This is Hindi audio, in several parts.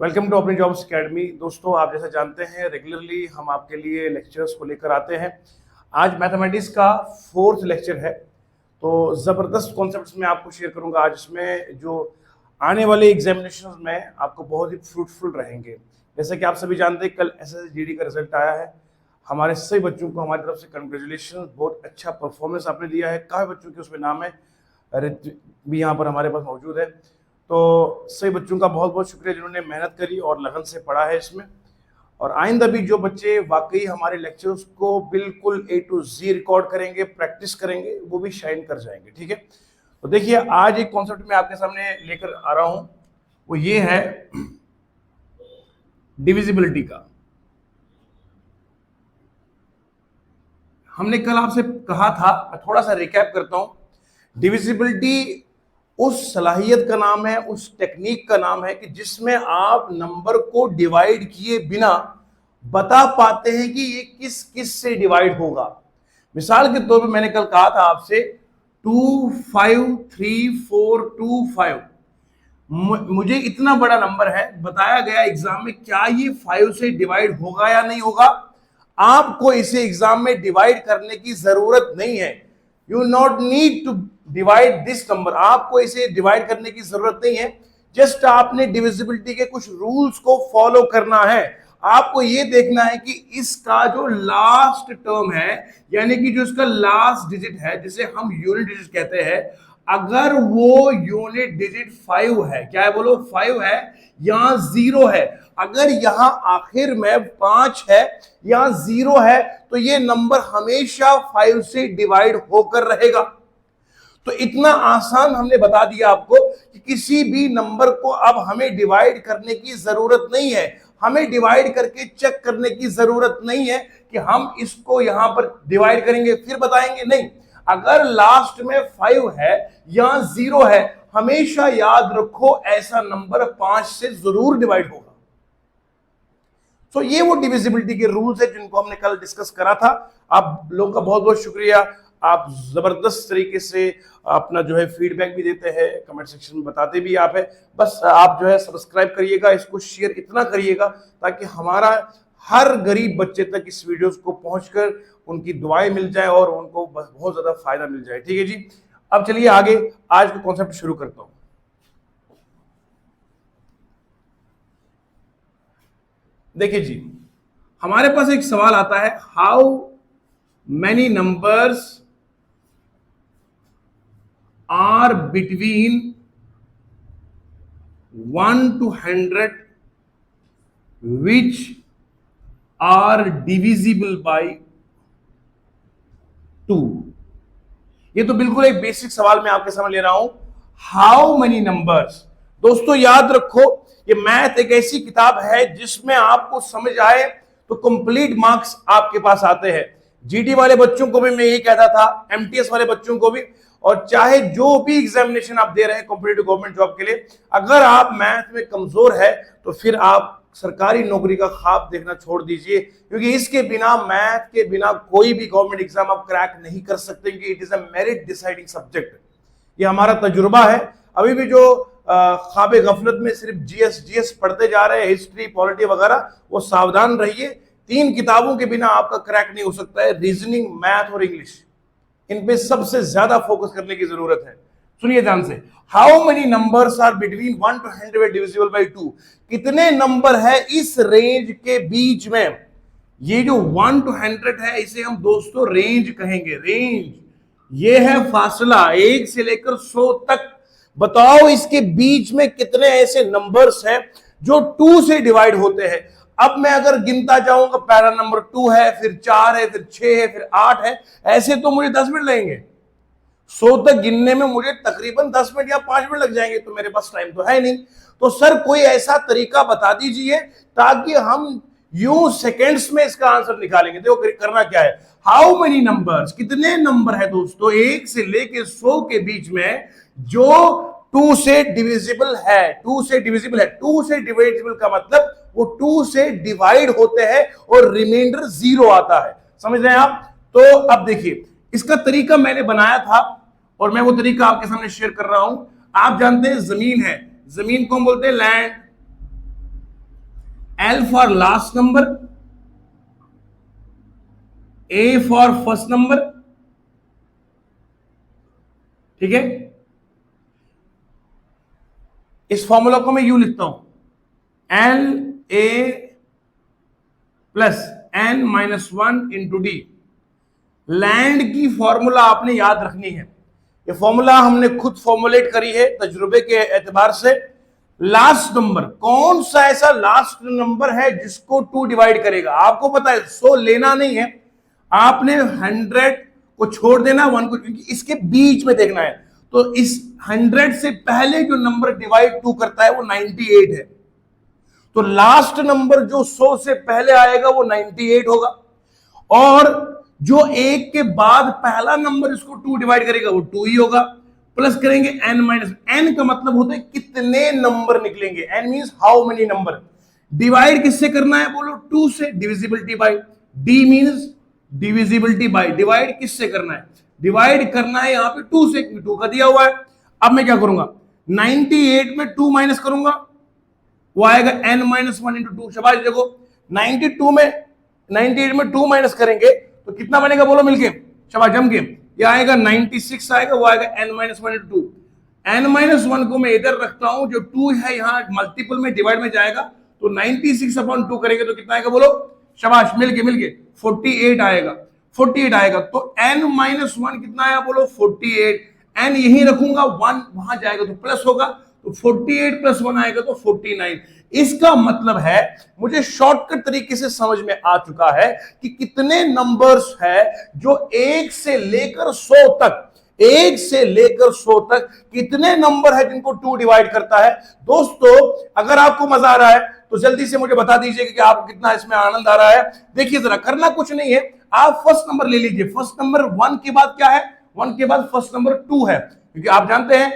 वेलकम टू अपनी जॉब्स अकेडमी। दोस्तों, आप जैसा जानते हैं रेगुलरली हम आपके लिए लेक्चर्स को लेकर आते हैं। आज मैथमेटिक्स का 4th लेक्चर है, तो ज़बरदस्त कॉन्सेप्ट्स मैं आपको शेयर करूंगा आज, इसमें जो आने वाले एग्जामिनेशन में आपको बहुत ही फ्रूटफुल रहेंगे। जैसे कि आप सभी जानते हैं, कल SSGD का रिजल्ट आया है। हमारे सभी बच्चों को हमारी तरफ से कंग्रेचुलेशन, बहुत अच्छा परफॉर्मेंस आपने दिया है। काफ़ी बच्चों के उसमें नाम है, ऋत्विक भी यहाँ पर हमारे पास मौजूद है। तो सभी बच्चों का बहुत बहुत शुक्रिया जिन्होंने मेहनत करी और लगन से पढ़ा है इसमें। और आइंदा भी जो बच्चे वाकई हमारे लेक्चर्स को बिल्कुल A to Z रिकॉर्ड करेंगे, प्रैक्टिस करेंगे, वो भी शाइन कर जाएंगे। ठीक है, तो देखिए आज एक कॉन्सेप्ट मैं आपके सामने लेकर आ रहा हूं, वो ये है डिविजिबिलिटी का। हमने कल आपसे कहा था, मैं थोड़ा सा रिकैप करता हूं। डिविजिबिलिटी उस सलाहियत का नाम है, उस टेक्निक का नाम है कि जिसमें आप नंबर को डिवाइड किए बिना बता पाते हैं कि ये किस किस से डिवाइड होगा। मिसाल के तौर पर मैंने कल कहा था आपसे 2 5 3 4 2 5, मुझे इतना बड़ा नंबर है, बताया गया एग्जाम में क्या ये 5 से डिवाइड होगा या नहीं होगा। आपको इसे एग्जाम में डिवाइड करने की जरूरत नहीं है। You not need to divide this number, आपको इसे डिवाइड करने की जरूरत नहीं है। जस्ट आपने डिविजिबिलिटी के कुछ रूल्स को फॉलो करना है। आपको यह देखना है कि इसका जो लास्ट टर्म है, यानी कि जो इसका लास्ट डिजिट है, जिसे हम यूनिट डिजिट कहते हैं, अगर वो यूनिट डिजिट 5 है, क्या है बोलो, 5 है, यहां 0 है, अगर यहां आखिर में 5 है, यहां 0 है, तो ये नंबर हमेशा 5 से डिवाइड होकर रहेगा। तो इतना आसान हमने बता दिया आपको कि किसी भी नंबर को अब हमें डिवाइड करने की जरूरत नहीं है, हमें डिवाइड करके चेक करने की जरूरत नहीं है कि हम इसको यहां पर डिवाइड करेंगे फिर बताएंगे, नहीं। अगर लास्ट में 5 है, यहां 0 है, हमेशा याद रखो ऐसा नंबर 5 से जरूर डिवाइड होगा। तो ये वो डिविजिबिलिटी के रूल्स है जिनको हमने कल डिस्कस करा था। आप लोगों का बहुत बहुत शुक्रिया, आप जबरदस्त तरीके से अपना जो है फीडबैक भी देते हैं, कमेंट सेक्शन में बताते भी आप है। बस आप जो है सब्सक्राइब करिएगा, इसको शेयर इतना करिएगा ताकि हमारा हर गरीब बच्चे तक इस वीडियोस को पहुंचकर उनकी दुआएं मिल जाए और उनको बहुत ज्यादा फायदा मिल जाए। ठीक है जी, अब चलिए आगे आज का कॉन्सेप्ट शुरू करता हूं। देखिए जी, हमारे पास एक सवाल आता है, how many numbers are between 1 to 100 which are divisible by 2। ये तो बिल्कुल एक बेसिक सवाल मैं आपके सामने ले रहा हूं, हाउ मेनी नंबर्स। दोस्तों याद रखो, ये मैथ एक ऐसी किताब है जिसमें आपको समझ आए तो कंप्लीट मार्क्स आपके पास आते हैं। जीडी वाले बच्चों को भी मैं यही कहता था, एमटीएस वाले बच्चों को भी, और चाहे जो भी एग्जामिनेशन आप दे रहे हैं कॉम्पिटिटिव गवर्नमेंट जॉब के लिए, अगर आप मैथ में कमजोर है तो फिर आप सरकारी नौकरी का ख्वाब देखना छोड़ दीजिए, क्योंकि इसके बिना, मैथ के बिना कोई भी गवर्नमेंट एग्जाम आप क्रैक नहीं कर सकते, क्योंकि it is a merit deciding subject. ये हमारा तजुर्बा है। अभी भी जो ख्वाबे गफलत में सिर्फ जीएस पढ़ते जा रहे हैं, हिस्ट्री, पॉलिटी वगैरह, वो सावधान रहिए। 3 किताबों के बिना आपका क्रैक नहीं हो सकता है, रीजनिंग, मैथ और इंग्लिश। इन पे सबसे ज्यादा फोकस करने की जरूरत है। सुनिए ध्यान से, how many numbers are between 1 to 100 divisible by 2। कितने नंबर है इस रेंज के बीच में। ये जो 1 to 100 है, इसे हम दोस्तों रेंज कहेंगे। रेंज ये है फासला 1 से लेकर 100 तक। बताओ इसके बीच में कितने ऐसे नंबर्स हैं जो 2 से डिवाइड होते हैं। अब मैं अगर गिनता जाऊंगा, पहला नंबर 2 है, फिर 4 है, फिर 6 है, फिर 8 है, ऐसे तो मुझे 10 मिनट लगेंगे। 100 तक गिनने में मुझे तकरीबन 10 मिनट या 5 मिनट लग जाएंगे, तो मेरे पास टाइम तो है नहीं। तो सर कोई ऐसा तरीका बता दीजिए ताकि हम यूं सेकेंड्स में इसका आंसर निकालेंगे। देखो करना क्या है, हाउ मेनी नंबर्स, कितने नंबर है दोस्तों 1 से लेके 100 के बीच में जो 2 से डिविजिबल है। 2 से डिविजिबल है, 2 से डिविजिबल का मतलब वो 2 से डिवाइड होते हैं और रिमाइंडर 0 आता है। समझ रहे हैं आप। तो अब देखिए, इसका तरीका मैंने बनाया था और मैं वो तरीका आपके सामने शेयर कर रहा हूं। आप जानते हैं जमीन है, जमीन को हम बोलते हैं land, L for last number, A for first number, ठीक है। इस फॉर्मूला को मैं यू लिखता हूं, L A plus N minus one into D. Land की फॉर्मूला आपने याद रखनी है, ये फॉर्मूला हमने खुद फॉर्मुलेट करी है तजुर्बे के एतबार से। लास्ट नंबर, कौन सा ऐसा लास्ट नंबर है जिसको 2 डिवाइड करेगा? आपको पता है 100 लेना नहीं है, आपने 100 को छोड़ देना, 1 को, क्योंकि इसके बीच में देखना है। तो इस 100 से पहले जो नंबर डिवाइड 2 करता है वो 98 है। तो लास्ट नंबर जो 100 से पहले आएगा वो 98 होगा, और जो एक के बाद पहला नंबर इसको 2 डिवाइड करेगा वो 2 ही होगा। प्लस करेंगे n माइनस, n का मतलब होता है कितने नंबर निकलेंगे, n means how many number. Divide किससे करना है बोलो? 2 से, divisibility bye. d means divisibility bye, divide किससे करना है? डिवाइड करना है यहां पे 2 से, 2 का दिया हुआ है। अब मैं क्या करूंगा, 98 में 2 माइनस करूंगा, वो आएगा n minus one into two. शाबाश, देखो 98 में 2 माइनस करेंगे तो कितना बनेगा बोलो मिलके, शाबाश जम के, ये आएगा 96 आएगा, वो आएगा n minus one into two. n minus one को मैं इधर रखता हूं, जो 2 है यहां मल्टीपल में डिवाइड में जाएगा, तो 96 अपॉन 2 करेंगे तो कितना आएगा बोलो, शाबाश मिलके 48 आएगा, 48 आएगा। तो n माइनस वन कितना आया बोलो 48, n यही रखूंगा, 1 वहां जाएगा तो प्लस होगा, तो 48 प्लस 1 आएगा तो 49। इसका मतलब है मुझे शॉर्टकट तरीके से समझ में आ चुका है कि कितने नंबर्स है जो 1 से लेकर 100 तक, 1 से लेकर 100 तक कितने नंबर है जिनको 2 डिवाइड करता है। दोस्तों अगर आपको मजा आ रहा है तो जल्दी से मुझे बता दीजिए कि आपको कितना इसमें आनंद आ रहा है। देखिए जरा, करना कुछ नहीं है, आप फर्स्ट नंबर ले लीजिए। फर्स्ट नंबर 1 के बाद क्या है, 1 के बाद फर्स्ट नंबर 2 है, क्योंकि आप जानते हैं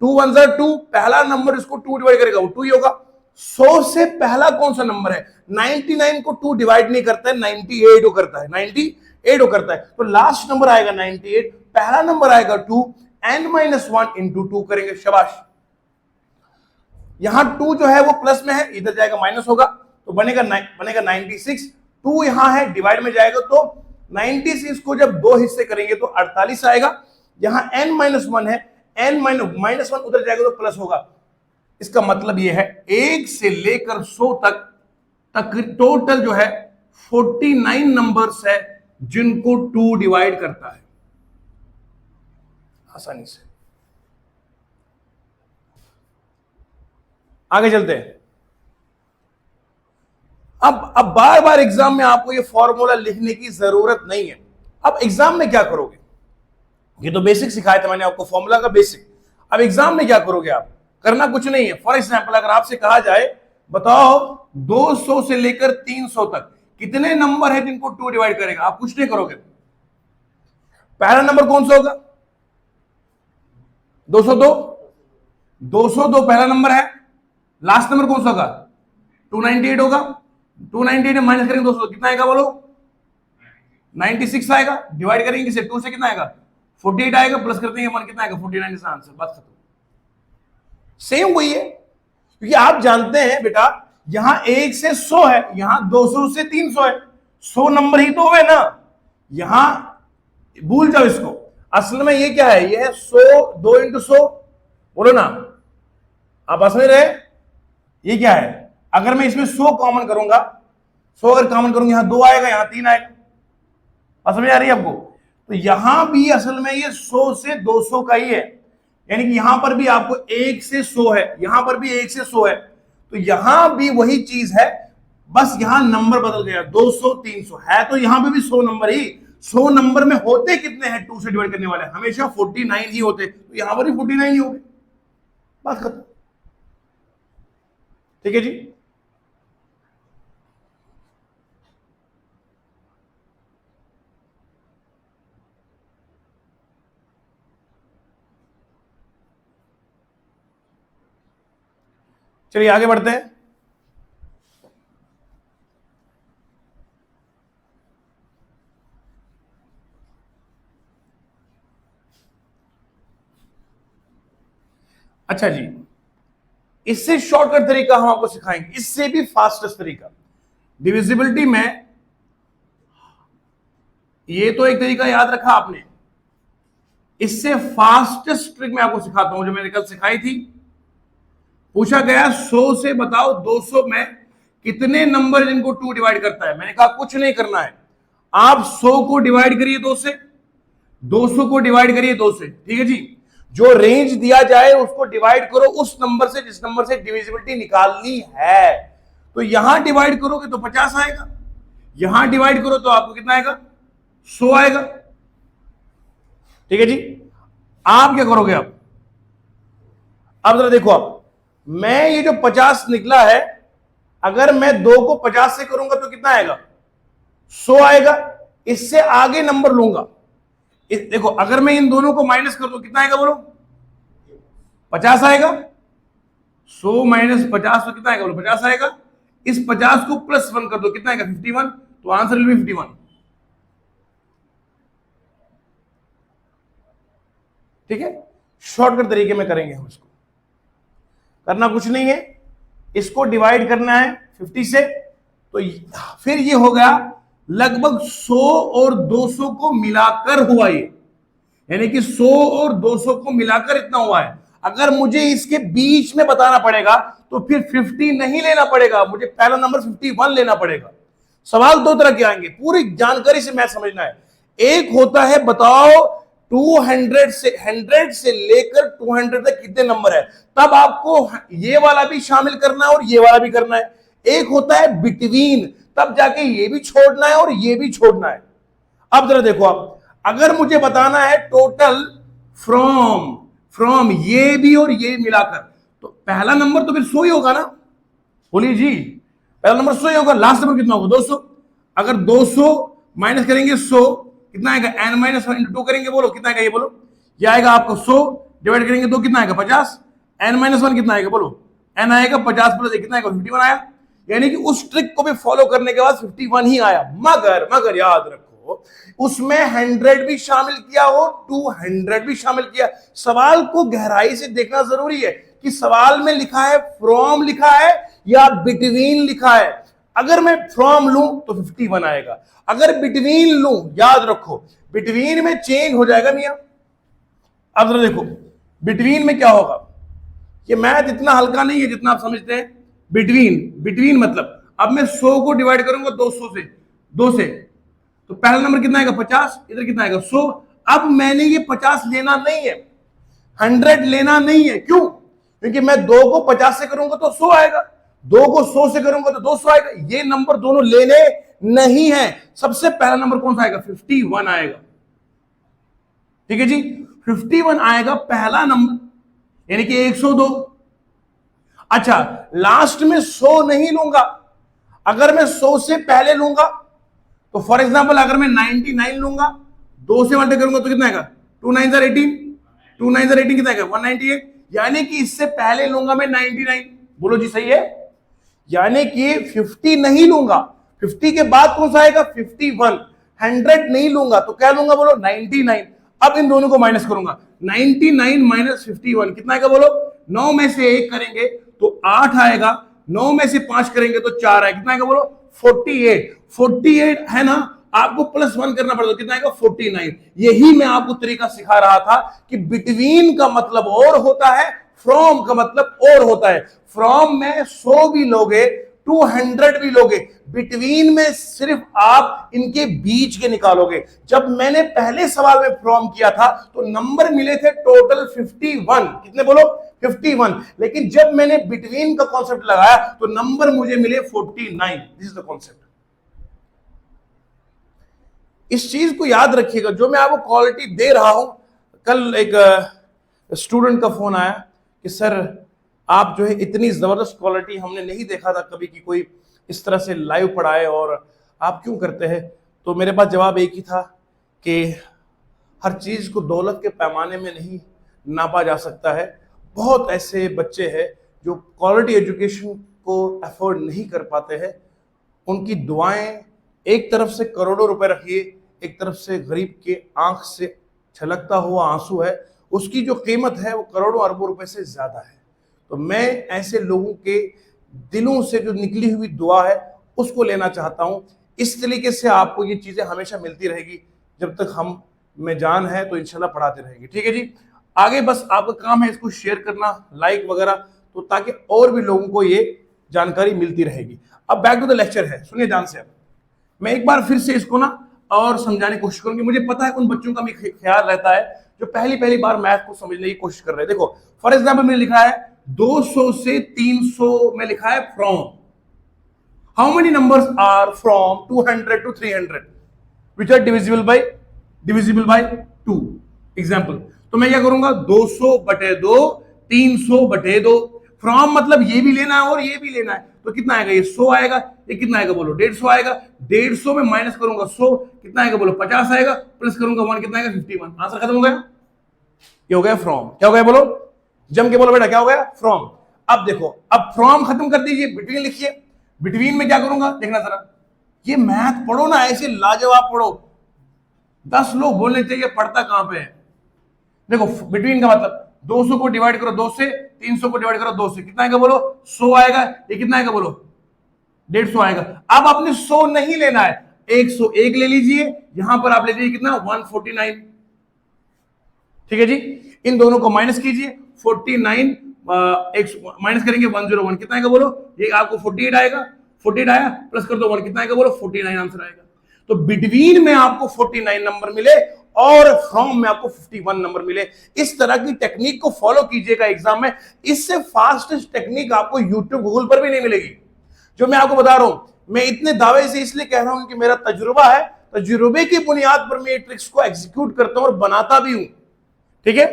2 1 2, पहला नंबर इसको 2 डिवाइड करेगा वो 2 ही होगा। 100 से पहला कौन सा नंबर है? 99 को 2 डिवाइड नहीं करता है, 98 को करता है, 98 को करता है। तो लास्ट नंबर आएगा 98, पहला नंबर आएगा 2, n माइनस वन इंटू 2 करेंगे, शाबाश। यहां 2 जो है वो प्लस में है, इधर जाएगा माइनस होगा, तो बनेगा 96। 2 यहां है, डिवाइड में जाएगा तो 96 को जब 2 हिस्से करेंगे तो 48 आएगा। यहां n माइनस वन है, n माइनस वन उधर जाएगा तो प्लस होगा। इसका मतलब यह है 1 से लेकर 100 तक टोटल जो है 49 नंबर्स है जिनको 2 डिवाइड करता है आसानी से। आगे चलते हैं। अब बार बार एग्जाम में आपको ये फॉर्मूला लिखने की जरूरत नहीं है। अब एग्जाम में क्या करोगे, ये तो बेसिक सिखाया था मैंने आपको, फॉर्मूला का बेसिक। अब एग्जाम में क्या करोगे आप, करना कुछ नहीं है। फॉर एग्जाम्पल अगर आपसे कहा जाए बताओ 200 से लेकर 300 तक कितने नंबर है जिनको 2 डिवाइड करेगा, आप कुछ नहीं करोगे। पहला नंबर कौन सा होगा? 202, 202 पहला नंबर है। लास्ट नंबर कौन सा होगा? 298 होगा। 298 में माइनस करेंगे 200, कितना आएगा बोलो? 96 आएगा। डिवाइड करेंगे किसे? 2 से, कितना आएगा? 48 आएगा। प्लस करते हैं 1, कितना आएगा? 49 इसका आंसर, बात खत्म। सेम वही है, क्योंकि आप जानते हैं बेटा यहां 1 से 100 है, यहां 200 से 300 है, 100 नंबर ही तो है ना। यहां भूल जाओ इसको, असल में ये क्या है, ये है 100, 2 इंटू 100, बोलो ना, आप समझ रहे? ये क्या है? अगर मैं इसमें 100 कॉमन करूंगा, 100 अगर कॉमन करूंगा, यहां 2 आएगा, यहां 3 आएगा। बात समझ आ रही है आपको? तो यहां भी असल में ये 100 से 200 का ही है, यानी कि यहां पर भी आपको 1 से 100 है, यहां पर भी 1 से 100 है, तो यहां भी वही चीज है, बस यहां नंबर बदल गया। 200 300 है तो यहां पे भी 100 नंबर ही। 100 नंबर में होते कितने हैं 2 से डिवाइड करने वाले? हमेशा 49 ही होते, तो यहां पर भी 49 ही हो गए, बात खत्म। ठीक है जी। चलिए आगे बढ़ते हैं। अच्छा जी, इससे शॉर्टकट तरीका हम आपको सिखाएंगे, इससे भी फास्टेस्ट तरीका डिविजिबिलिटी में। ये तो एक तरीका याद रखा आपने, इससे फास्टेस्ट ट्रिक मैं आपको सिखाता हूं जो मैंने कल सिखाई थी। पूछा गया 100 से बताओ 200 में कितने नंबर जिनको 2 डिवाइड करता है। मैंने कहा कुछ नहीं करना है, आप 100 को डिवाइड करिए 2 से, 200 को डिवाइड करिए 2 से, ठीक है जी। जो रेंज दिया जाए उसको डिवाइड करो उस नंबर से जिस नंबर से डिविजिबिलिटी निकालनी है। तो यहां डिवाइड करोगे तो 50 आएगा, यहां डिवाइड करो तो आपको कितना आएगा, 100 आएगा, ठीक है जी। आप क्या करोगे अब जरा देखो, आप मैं ये जो 50 निकला है, अगर मैं 2 को 50 से करूंगा तो कितना आएगा, 100 आएगा। इससे आगे नंबर लूंगा, देखो अगर मैं इन दोनों को माइनस कर दूं कितना आएगा बोलो, 50 आएगा। 100 माइनस 50 तो कितना आएगा बोलो, 50 आएगा। इस 50 को प्लस 1 कर दो कितना आएगा, 51। तो आंसर विल बी 51, ठीक है। शॉर्टकट तरीके में करेंगे हम इसको, करना कुछ नहीं है, इसको डिवाइड करना है 50 से, तो फिर ये हो गया लगभग 100 और 200 को मिलाकर हुआ ये, यानी कि 100 और 200 को मिलाकर इतना हुआ है। अगर मुझे इसके बीच में बताना पड़ेगा तो फिर 50 नहीं लेना पड़ेगा, मुझे पहला नंबर 51 लेना पड़ेगा। सवाल दो तरह के आएंगे, पूरी जानकारी से मैं समझना है। एक होता है बताओ 200 से 100 से लेकर 200 तक कितने नंबर है, तब आपको ये वाला भी शामिल करना है और ये वाला भी करना है। एक होता है बिटवीन, तब जाके ये भी छोड़ना है और ये भी छोड़ना है। अब जरा देखो, आप अगर मुझे बताना है टोटल फ्रॉम ये भी और ये मिलाकर, तो पहला नंबर तो फिर 100 ही होगा ना, बोलिए जी, पहला नंबर 100 ही होगा। लास्ट नंबर कितना होगा, 200। अगर 200 माइनस करेंगे 100 कितना आएगा, n माइनस 1 इंटू 2 करेंगे, बोलो कितना आएगा, ये बोलो, ये आएगा आपको 100 डिवाइड करेंगे 2 कितना आएगा, 50। n माइनस 1 कितना आएगा बोलो, n आएगा 50 प्लस कितना आएगा, 51 आया। यानी कि उस ट्रिक को भी फॉलो करने के बाद 51 ही आया। मगर याद रखो उसमें 100 भी शामिल किया हो, 200 भी शामिल किया। सवाल को गहराई से देखना जरूरी है कि सवाल में लिखा है फ्रॉम लिखा है या बिटवीन लिखा है। अगर मैं फ्रॉम लूं तो 51 आएगा, अगर बिटवीन लूं, याद रखो बिटवीन में चेंज हो जाएगा मियां। अब जरा देखो बिटवीन में क्या होगा, ये मैथ इतना हल्का नहीं है जितना आप समझते हैं। बिटवीन मतलब अब मैं 100 को डिवाइड करूंगा 2 से, तो पहला नंबर कितना आएगा 50, इधर कितना आएगा 100। अब मैंने ये 50 लेना नहीं है, 100 लेना नहीं है, क्यों, क्योंकि मैं 2 को 50 से करूंगा तो 100 आएगा, 2 को 100 से करूंगा तो 200 आएगा। ये नंबर दोनों लेने नहीं है। सबसे पहला नंबर कौन सा आएगा, 51 आएगा, ठीक है जी। 51 आएगा पहला नंबर, यानी कि 102। अच्छा, लास्ट में 100 नहीं लूंगा, अगर मैं 100 से पहले लूंगा तो फॉर एग्जांपल अगर मैं 99 लूंगा, 2 से मल्टीप्लाई करूंगा तो कितना आएगा, 2 9 18, 2 9 18 कितना आएगा 198। यानी कि इससे पहले लूंगा मैं 99, बोलो जी सही है। यानी कि 50 नहीं लूंगा, 50 के बाद कौन सा आएगा 51। 100 नहीं लूंगा तो क्या लूंगा बोलो 99। अब इन दोनों को माइनस करूंगा, 99 माइनस 51 कितना आएगा बोलो, 9 में से 1 करेंगे तो 8 आएगा, 9 में से 5 करेंगे तो 4 आएगा, कितना आएगा बोलो 48 है ना। आपको प्लस 1 करना पड़ेगा, कितना आएगा 49। यही मैं आपको तरीका सिखा रहा था कि बिटवीन का मतलब और होता है, फ्रॉम का मतलब और होता है। फ्रॉम में 100 भी लोगे, 200 भी लोगे, बिटवीन में सिर्फ आप इनके बीच के निकालोगे। जब मैंने पहले सवाल में फ्रॉम किया था तो नंबर मिले थे टोटल 51, कितने बोलो 51, लेकिन जब मैंने बिटवीन का कॉन्सेप्ट लगाया तो नंबर मुझे मिले 49। This is the concept. इस चीज को याद रखिएगा, जो मैं आपको क्वालिटी दे रहा हूं। कल एक स्टूडेंट का फोन आया कि सर आप जो है इतनी जबरदस्त क्वालिटी हमने नहीं देखा था कभी कि कोई इस तरह से लाइव पढ़ाए, और आप क्यों करते हैं। तो मेरे पास जवाब एक ही था कि हर चीज को दौलत के पैमाने में नहीं नापा जा सकता है। बहुत ऐसे बच्चे हैं जो क्वालिटी एजुकेशन को अफोर्ड नहीं कर पाते हैं। उनकी दुआएं, एक तरफ से करोड़ों रुपए रखिए, एक तरफ से गरीब के आंख से छलकता हुआ आंसू है, उसकी जो कीमत है वो करोड़ों अरबों रुपए से ज्यादा है। तो मैं ऐसे लोगों के दिलों से जो निकली हुई दुआ है उसको लेना चाहता हूं। इस तरीके से आपको ये चीजें हमेशा मिलती रहेगी, जब तक हम में जान है तो इंशाल्लाह पढ़ाते रहेंगे। ठीक है जी, आगे बस आपका काम है इसको शेयर करना, लाइक वगैरह, तो ताकि और भी लोगों को ये जानकारी मिलती रहेगी। अब बैक टू द लेक्चर है, सुनिए ध्यान से। मैं एक बार फिर से इसको ना और समझाने की कोशिश करूंगी। मुझे पता है उन बच्चों का भी ख्याल रहता है जो पहली पहली बार मैथ को समझने की कोशिश कर रहे हैं। देखो फॉर एग्जाम्पल मैंने लिखा है 200 से 300 में लिखा है from, how many numbers are from 200 to 300 which are divisible by 2। Example, तो मैं क्या करूंगा 200 बटे 2, 300 बटे 2। फ्रॉम मतलब ये भी लेना है और ये भी लेना है, तो कितना आएगा, ये 100 आएगा, ये कितना आएगा बोलो 150 आएगा। 150 में माइनस करूंगा 100, कितना आएगा बोलो 50 आएगा, प्लस करूंगा 1 कितना आएगा 51। आंसर खत्म हो गया। ये हो गया फ्रॉम। क्या हो गया बोलो, जम के बोलो बेटा, क्या हो गया फ्रॉम। अब देखो, अब फ्रॉम खत्म कर दीजिए, बिटवीन लिखिए। बिटवीन में क्या करूंगा देखना जरा, ये मैथ पढ़ो ना ऐसे लाजवाब पढ़ो। 10 लोग बोलने चाहिए पढ़ता कहां पे है। देखो बिटवीन का मतलब 200 को डिवाइड करो 2 से, 300 को डिवाइड करो 2 से, कितना आएगा बोलो 100 आएगा। ये कितना आएगा बोलो 150 आएगा। अब आपने 100 नहीं लेना है, 101 ले लीजिए, यहां पर आप ले लीजिए कितना 149। ठीक है जी, इन दोनों को माइनस कीजिए, 49 माइनस करेंगे 101, कितना आएगा बोलो, ये आपको 48 आएगा। 48 आया, प्लस कर दो 1, कितना आएगा बोलो 49 आंसर आएगा। तो बिटवीन में आपको 49 नंबर मिले और फ्रॉम में आपको 51 नंबर मिले। इस तरह की टेक्निक को फॉलो कीजिएगा एग्जाम में। इससे फास्टेस्ट टेक्निक आपको यूट्यूब गूगल पर भी नहीं मिलेगी। जो मैं आपको बता रहा हूं, मैं इतने दावे से इसलिए कह रहा हूं कि मेरा तजुर्बा है, तजुर्बे की बुनियाद पर मैं ट्रिक्स को एग्जीक्यूट करता हूं और बनाता भी हूं। ठीक है,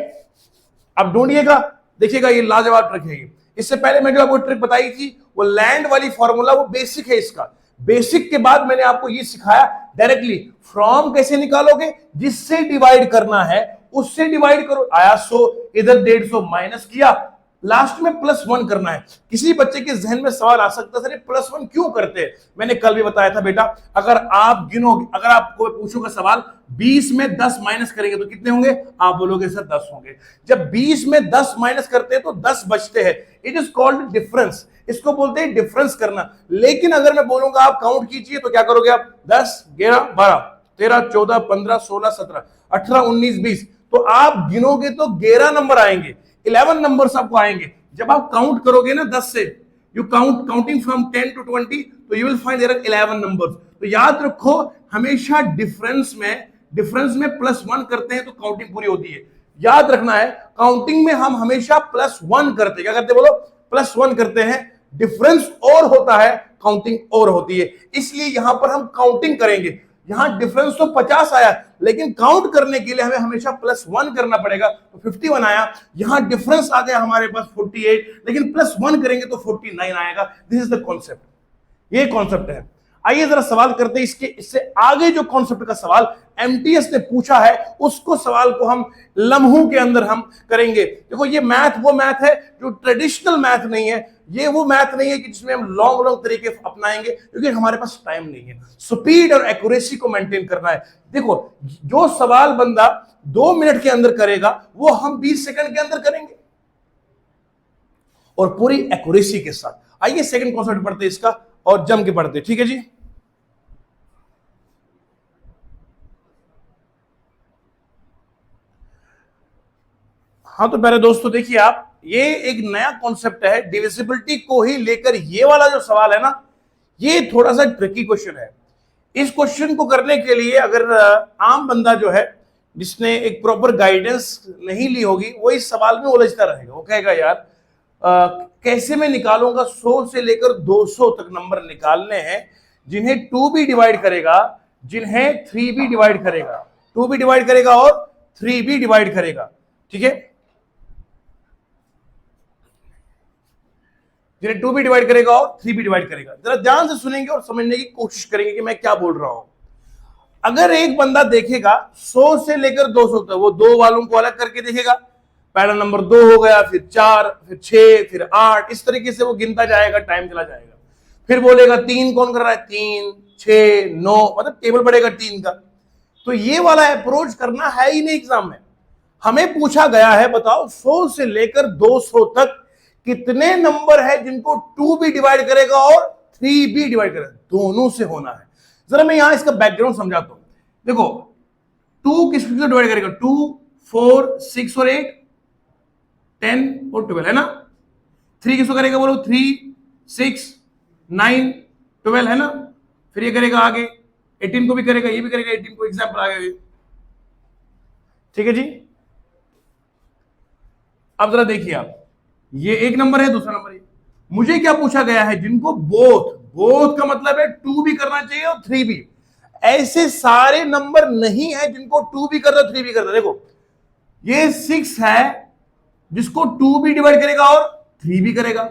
अब ढूंढिएगा, देखिएगा ये लाजवाब ट्रिक है। इससे पहले मैं जो आपको ट्रिक बताई थी वो लैंड वाली फॉर्मूला, वो बेसिक है इसका। बेसिक के बाद मैंने आपको ये सिखाया डायरेक्टली फ्रॉम कैसे निकालोगे, जिससे डिवाइड करना है उससे डिवाइड करो। आया 100, इधर 150 माइनस किया, लास्ट में +1 करना है। किसी बच्चे के जहन में सवाल आ सकता है सर +1 क्यों करते हैं। मैंने कल भी बताया था बेटा, अगर आप गिनोगे, अगर आपको पूछोगे सवाल 20 में 10 माइनस करेंगे तो कितने होंगे, आप बोलोगे सर 10 होंगे। जब 20 में 10 माइनस करते हैं तो 10 बचते हैं, इट इज कॉल्ड डिफरेंस। इसको बोलते हैं डिफरेंस करना। लेकिन अगर मैं बोलूंगा आप काउंट कीजिए तो क्या करोगे आप, 10 11 12 13 14 15 16 17 18 19 20, तो आप गिनोगे तो 11 नंबर आएंगे, 11 नंबर्स आपको आएंगे। जब आप काउंट करोगे ना 10 से, यू काउंटिंग फ्रॉम 10 टू 20, तो you will find there are 11 numbers. तो याद रखो हमेशा डिफरेंस में +1 करते हैं तो काउंटिंग पूरी होती है। याद रखना है काउंटिंग में हम हमेशा +1 करते हैं। क्या करते बोलो, +1 करते हैं। डिफरेंस और होता है, काउंटिंग और होती है। इसलिए यहां पर हम काउंटिंग करेंगे। यहां डिफरेंस तो 50 आया, लेकिन काउंट करने के लिए हमें हमेशा +1 करना पड़ेगा, तो 51 आया। यहां डिफरेंस आ गया हमारे पास 48, लेकिन +1 करेंगे तो 49 आएगा। दिस इज द कॉन्सेप्ट, ये कॉन्सेप्ट है। आइए जरा सवाल करते हैं इससे आगे जो कॉन्सेप्ट का सवाल एमटीएस ने पूछा है, उसको सवाल को हम लम्हों के अंदर हम करेंगे। देखो ये मैथ वो मैथ है जो ट्रेडिशनल मैथ नहीं है, ये वो मैथ नहीं है कि जिसमें हम लॉन्ग तरीके अपनाएंगे, क्योंकि हमारे पास टाइम नहीं है। स्पीड और एक्यूरेसी को मेंटेन करना है। देखो जो सवाल बंदा 2 मिनट के अंदर करेगा वो हम 20 सेकंड के अंदर करेंगे, और पूरी एक्यूरेसी के साथ। आइए सेकंड कॉन्सेप्ट पढ़ते हैं इसका और जम के पढ़ते हैं। ठीक है जी, हाँ तो मेरे दोस्तों देखिए आप, ये एक नया कॉन्सेप्ट है डिविजिबिलिटी को ही लेकर। ये वाला जो सवाल है ना, ये थोड़ा सा ट्रिकी क्वेश्चन है। इस क्वेश्चन को करने के लिए अगर आम बंदा जो है जिसने एक प्रॉपर गाइडेंस नहीं ली होगी, वो इस सवाल में उलझता रहेगा। वो कहेगा यार कैसे मैं निकालूंगा, 100 से लेकर 200 तक नंबर निकालने हैं जिन्हें 2 भी डिवाइड करेगा, जिन्हें 3 भी डिवाइड करेगा, 2 भी डिवाइड करेगा और 3 भी डिवाइड करेगा। ठीक है, जिन्हें 2 भी डिवाइड करेगा और 3 भी डिवाइड करेगा। जरा ध्यान से सुनेंगे और समझने की कोशिश करेंगे कि मैं क्या बोल रहा हूं। अगर एक बंदा देखेगा 100 से लेकर 200 तक, वो 2 वालों को अलग करके देखेगा, पहला नंबर 2 हो गया, फिर 4, फिर 6, फिर 8, इस तरीके से वो गिनता जाएगा, टाइम चला जाएगा। फिर बोलेगा 3 कौन कर रहा है, 3 6 9, मतलब टेबल बढ़ेगा 3 का। तो ये वाला अप्रोच करना है ही नहीं एग्जाम में। हमें पूछा गया है, बताओ 100 से लेकर 200 तक कितने नंबर है जिनको 2 भी डिवाइड करेगा और 3 भी डिवाइड करेगा, दोनों से होना है। जरा मैं यहां इसका बैकग्राउंड समझाता हूं। देखो 2 किसको डिवाइड करेगा, 2 4 6 और 8 10 और 12 है ना। 3 किसको करेगा बोलो, 3 6 9 12 है ना। फिर ये करेगा आगे 18 को भी करेगा, ये भी करेगा 18 को, एग्जाम्पल आ गया। ठीक है जी। अब जरा देखिए आप, ये एक नंबर है, दूसरा नंबर है। मुझे क्या पूछा गया है, जिनको बोथ, बोथ का मतलब है 2 भी करना चाहिए और 3 भी। ऐसे सारे नंबर नहीं है जिनको 2 भी करना 3 भी करना। देखो ये 6 है जिसको 2 भी डिवाइड करेगा और 3 भी करेगा।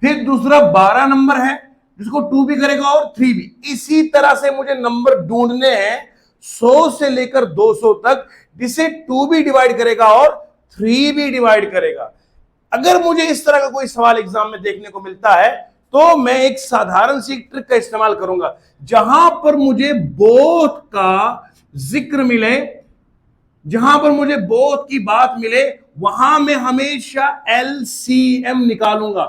फिर दूसरा 12 नंबर है जिसको 2 भी करेगा और 3 भी। इसी तरह से मुझे नंबर ढूंढने हैं 100 से लेकर 200 तक, जिसे 2 भी डिवाइड करेगा और 3 भी डिवाइड करेगा। अगर मुझे इस तरह का कोई सवाल एग्जाम में देखने को मिलता है तो मैं एक साधारण सी ट्रिक का इस्तेमाल करूंगा। जहां पर मुझे बोथ का जिक्र मिले, जहां पर मुझे बोथ की बात मिले, वहां मैं हमेशा एलसीएम निकालूंगा।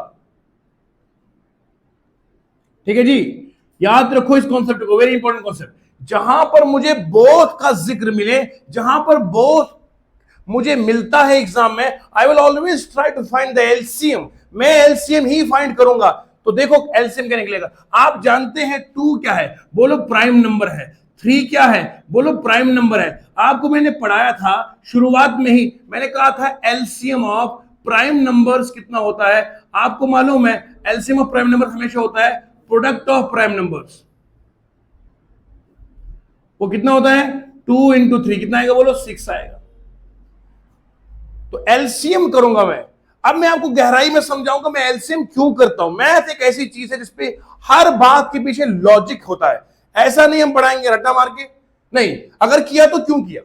ठीक है जी, याद रखो इस कॉन्सेप्ट को, वेरी इंपॉर्टेंट कॉन्सेप्ट। जहां पर मुझे बोथ का जिक्र मिले, जहां पर बोथ मुझे मिलता है एग्जाम में, I will always try to find the LCM. मैं एलसीएम ही फाइंड करूंगा। तो देखो एलसीएम क्या निकलेगा। आप जानते हैं 2 क्या है, बोलो प्राइम नंबर है। 3 क्या है, बोलो प्राइम नंबर है। आपको मैंने पढ़ाया था शुरुआत में ही, मैंने कहा था एलसीएम ऑफ प्राइम नंबर्स कितना होता है। आपको मालूम है एलसीएम ऑफ प्राइम नंबर हमेशा होता है प्रोडक्ट ऑफ प्राइम नंबर्स। वो कितना होता है, 2 इंटू 3 कितना आएगा बोलो, 6 आएगा। तो एलसीएम करूंगा मैं। अब मैं आपको गहराई में समझाऊंगा मैं एलसीएम क्यों करता हूं। मैथ एक ऐसी चीज है जिसपे हर बात के पीछे लॉजिक होता है। ऐसा नहीं हम पढ़ाएंगे रट्टा मार के, नहीं। अगर किया तो क्यों किया।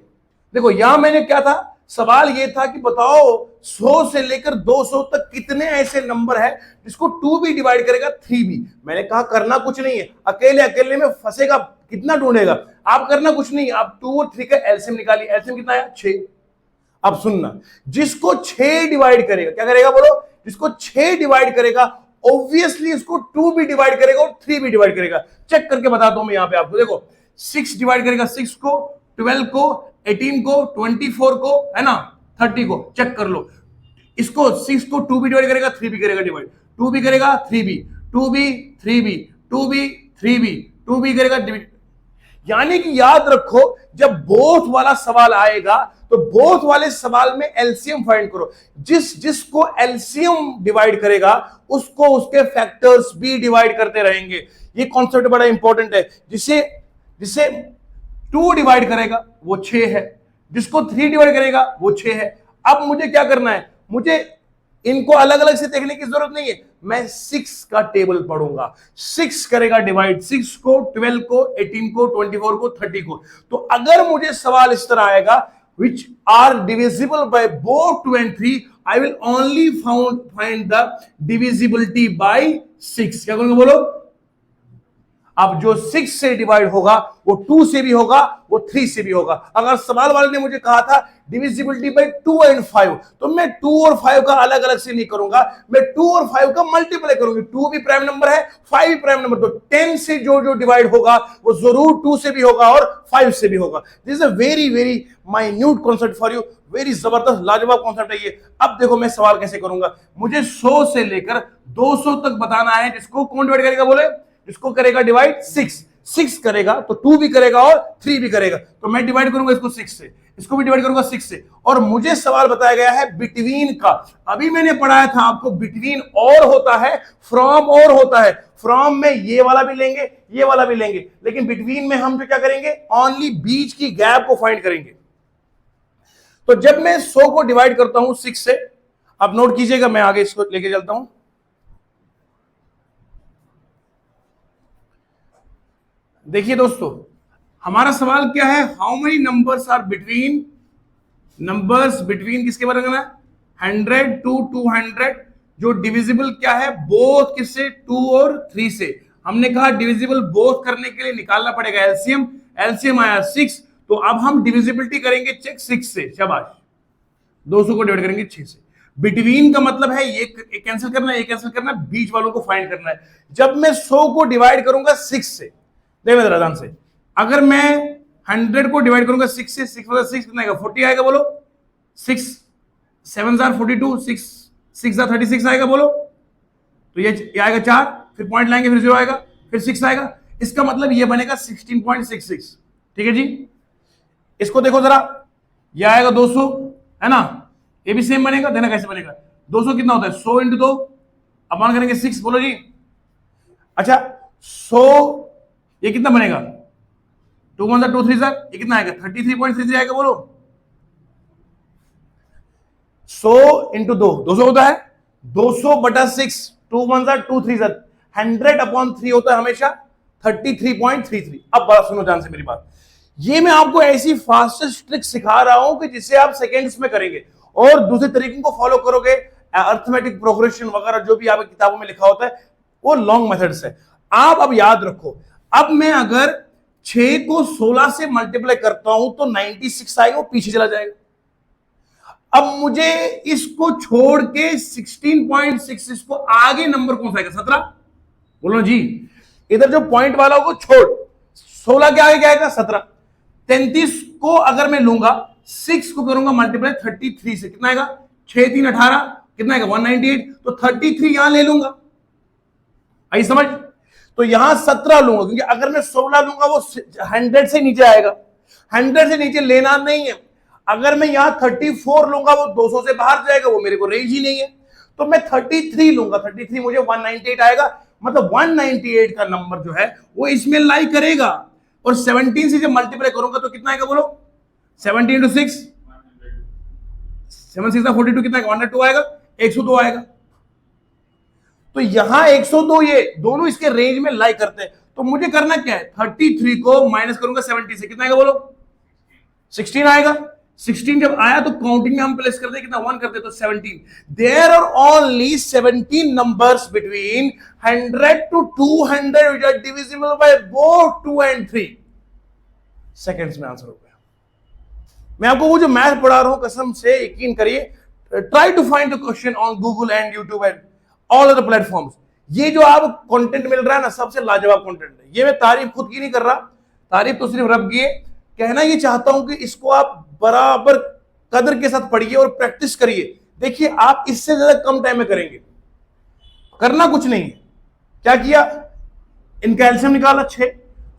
देखो यहां मैंने क्या था, सवाल यह था कि बताओ 100 से लेकर 200 तक कितने ऐसे नंबर है जिसको 2 भी डिवाइड करेगा 3 भी। मैंने कहा करना कुछ नहीं है, अकेले अकेले में फंसेगा, कितना ढूंढेगा। आप करना कुछ नहीं, आप 2 और 3 का एलसीएम निकालिए। एलसीएम कितना है, 6। अब सुनना, जिसको 6 डिवाइड करेगा, क्या करेगा बोलो, जिसको 6 डिवाइड करेगा ऑब्वियसली उसको 2 भी डिवाइड करेगा और 3 भी डिवाइड करेगा। चेक करके बताता हूं मैं यहां पे आपको। देखो 6 डिवाइड करेगा 6 को, 12 को, 18 को, 24 को, है ना, 30 को। चेक कर लो, इसको 6 को 2 भी डिवाइड करेगा, 3 भी करेगा डिवाइड, 2 भी करेगा, 3 भी, 2 भी, 3 भी, 2 भी, 3 भी, 2 भी करेगा डिवाइड। यानी कि याद रखो जब बोथ वाला सवाल आएगा तो बोथ वाले सवाल में एलसीएम फाइंड करो। जिसको एलसीएम डिवाइड करेगा उसको उसके फैक्टर्स भी डिवाइड करते रहेंगे। ये कॉन्सेप्ट बड़ा इंपॉर्टेंट है। जिसे 2 डिवाइड करेगा वो 6 है, जिसको 3 डिवाइड करेगा वो 6 है। अब मुझे क्या करना है, मुझे इनको अलग अलग से देखने की जरूरत नहीं है, मैं 6 का टेबल पढ़ूंगा। 6 करेगा डिवाइड 6 को, 12 को, 18 को, 24 को, 30 को। तो अगर मुझे सवाल इस तरह आएगा which are divisible by both 2 and 3, I will only find the divisibility by 6। क्या करूंगा बोलो, अब जो 6 से डिवाइड होगा वो 2 से भी होगा, वो 3 से भी होगा। अगर सवाल वाले ने मुझे कहा था डिविजिबिलिटी बाय 2 एंड 5, तो मैं 2 और 5 का अलग अलग से नहीं करूंगा, मैं 2 और 5 का मल्टीप्लाई करूंगी। 2 भी प्राइम नंबर है, 5 भी प्राइम नंबर, तो 10 से जो डिवाइड होगा वो जरूर 2 से भी होगा और 5 से भी होगा। This is a very very minute concept for you, very जबरदस्त लाजवाब कॉन्सेप्ट है ये। अब देखो मैं सवाल कैसे करूंगा, मुझे 100 से लेकर 200 तक बताना है, जिसको कौन डिवाइड करेगा बोले, इसको करेगा डिवाइड 6 करेगा तो 2 भी करेगा और 3 भी करेगा। तो मैं डिवाइड करूंगा इसको 6 से, इसको भी डिवाइड करूंगा 6 से। और मुझे सवाल बताया गया है बिटवीन का। अभी मैंने पढ़ाया था आपको बिटवीन और होता है, फ्रॉम और होता है। फ्रॉम में ये वाला भी लेंगे, ये वाला भी लेंगे, लेकिन बिटवीन में हम जो क्या करेंगे, ओनली बीच की गैप को फाइंड करेंगे। तो जब मैं 100 को डिवाइड करता हूं 6 से, अब नोट कीजिएगा, मैं आगे इसको लेके चलता हूं। देखिए दोस्तों, हमारा सवाल क्या है, how many numbers are between, numbers between किसके बारे में, 100 to 200, जो डिविजिबल क्या है, बोथ किससे, 2 और 3 से। हमने कहा डिविजिबल बोथ करने के लिए निकालना पड़ेगा एलसीएम। एलसीएम आया 6, तो अब हम डिविजिबिलिटी करेंगे चेक 6 से, शाबाश। 200 को डिवाइड करेंगे 6 से। बिटवीन का मतलब है ये कैंसिल करना है, ये कैंसिल करना है, बीच वालों को फाइंड करना है। जब मैं 100 को डिवाइड करूंगा 6 से, देखो मेरे ध्यान से, अगर मैं 100 को डिवाइड करूंगा 6 से, 6 कितना आएगा, 40 आएगा, बोलो। 6 7 जार 42, 6 जार 36 आएगा, बोलो। तो ये आएगा 4, फिर पॉइंट लाएंगे, फिर 0 आएगा, फिर 6 आएगा। इसका मतलब ये बनेगा 16.66। ठीक है जी। इसको देखो जरा, ये आएगा 200, है ना, ये भी सेम बनेगा। देना कैसे बनेगा, 200 कितना होता है, 100 इंटू 2 अपॉन करेंगे 6, बोलो जी। अच्छा 100 ये कितना बनेगा, 2 1 2 3 ये कितना आएगा, 33.33 आएगा, बोलो। 100 इंटू 200 होता है, 200 बटा 6, 2 1 2 3 100 अपॉन 3 होता है हमेशा 33.33। अब बात सुनो ध्यान से मेरी बात, ये मैं आपको ऐसी फास्टेस्ट ट्रिक सिखा रहा हूं कि जिसे आप सेकेंड्स में करेंगे और दूसरे तरीकों को फॉलो करोगे, अर्थमेटिक प्रोग्रेशन वगैरह जो भी आपकी किताबों में लिखा होता है वो लॉन्ग मेथड्स है। आप अब याद रखो, अब मैं अगर 6 को 16 से मल्टीप्लाई करता हूं तो 96 आएगा, वो पीछे चला जाएगा। अब मुझे इसको छोड़ के 16.66 को आगे नंबर कौन सा आएगा, 17, बोलो जी। इधर जो पॉइंट वाला होगा छोड़, 16 के आगे क्या आएगा, 17। 33 को अगर मैं लूंगा, 6 को करूंगा मल्टीप्लाई 33 से, कितना आएगा, 6 3 18, कितना आएगा 198। तो 33 यहां ले लूंगा, आई समझ। तो यहां 17 लूंगा, क्योंकि अगर मैं 16 लूंगा वो 100 से नीचे आएगा, 100 से नीचे लेना नहीं है। अगर मैं यहां 34 लूंगा वो 200 से बाहर जाएगा, वो मेरे को रेंज ही नहीं है। तो मैं 33 लूंगा, 33 मुझे 198 आएगा, मतलब 198 का नंबर जो है वो इसमें लाई करेगा। और 17 से जब मल्टीप्लाई करूंगा तो कितना आएगा, बोलो। 17 इंटू 6, 7 6 42, कितना आएगा, 102 आएगा, 102 आएगा। तो यहां 102, ये दोनों इसके रेंज में लाई करते हैं। तो मुझे करना क्या है, 33 को माइनस करूंगा 70 से, कितना आएगा, बोलो। 16 आएगा। 16 जब आया तो काउंटिंग में हम प्लेस करते हैं, कितना 1 करते हैं, तो 17। There are only 17 numbers between 100 to 200 which are divisible by both 2 and 3 seconds में आंसर हो गया। मैं आपको वो जो मैथ पढ़ा रहा हूं, कसम से यकीन करिए, try to find the question on Google and YouTube and all other platforms. ये जो आप कंटेंट मिल रहा है ना, सबसे लाजवाब कंटेंट है। ये मैं तारीफ खुद की नहीं कर रहा, तारीफ तो सिर्फ रब की है। कहना ये चाहता हूं कि इसको आप बराबर कदर के साथ पढ़िए और प्रैक्टिस करिए। देखिए आप इससे ज्यादा कम टाइम में करेंगे, करना कुछ नहीं है। क्या किया, इनका एलसीएम निकाला 6,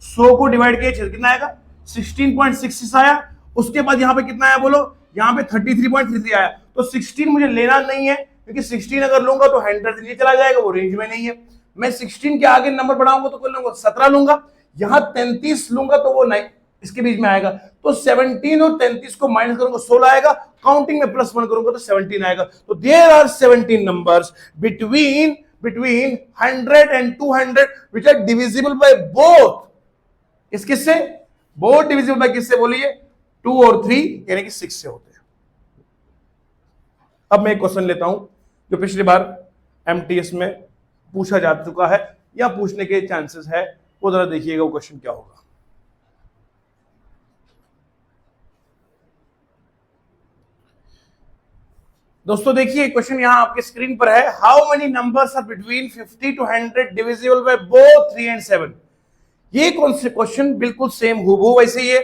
100 को डिवाइड किया 6, कितना आएगा, 16.66 आया। उसके बाद यहां पे कितना आया, बोलो, यहां पे 33.33 आया। तो 16 मुझे लेना नहीं है, क्योंकि 16 अगर लूंगा तो 100 से नीचे चला जाएगा, वो रेंज में नहीं है। मैं 16 के आगे नंबर बढ़ाऊंगा तो लूंगा 17 लूंगा, यहां 33 लूंगा तो वो नहीं, इसके बीच में आएगा। तो 17 और 33 को माइनस करूंगा 16 आएगा, काउंटिंग में +1 करूंगा तो 17 आएगा। तो there are 17 numbers between 100 and 200 which are divisible by both, किससे, बोथ डिविजिबल बाय किससे, बोलिए, 2 और 3 यानी कि 6 से होते हैं। अब मैं एक क्वेश्चन लेता हूं जो पिछली बार एमटीएस में पूछा जा चुका है या पूछने के चांसेस है, वो जरा देखिएगा वो क्वेश्चन क्या होगा। दोस्तों देखिए क्वेश्चन यहां आपके स्क्रीन पर है, how many numbers are between 50 to 100 divisible by both 3 and 7। ये कौन से क्वेश्चन बिल्कुल सेम हूबहू वैसे ही है।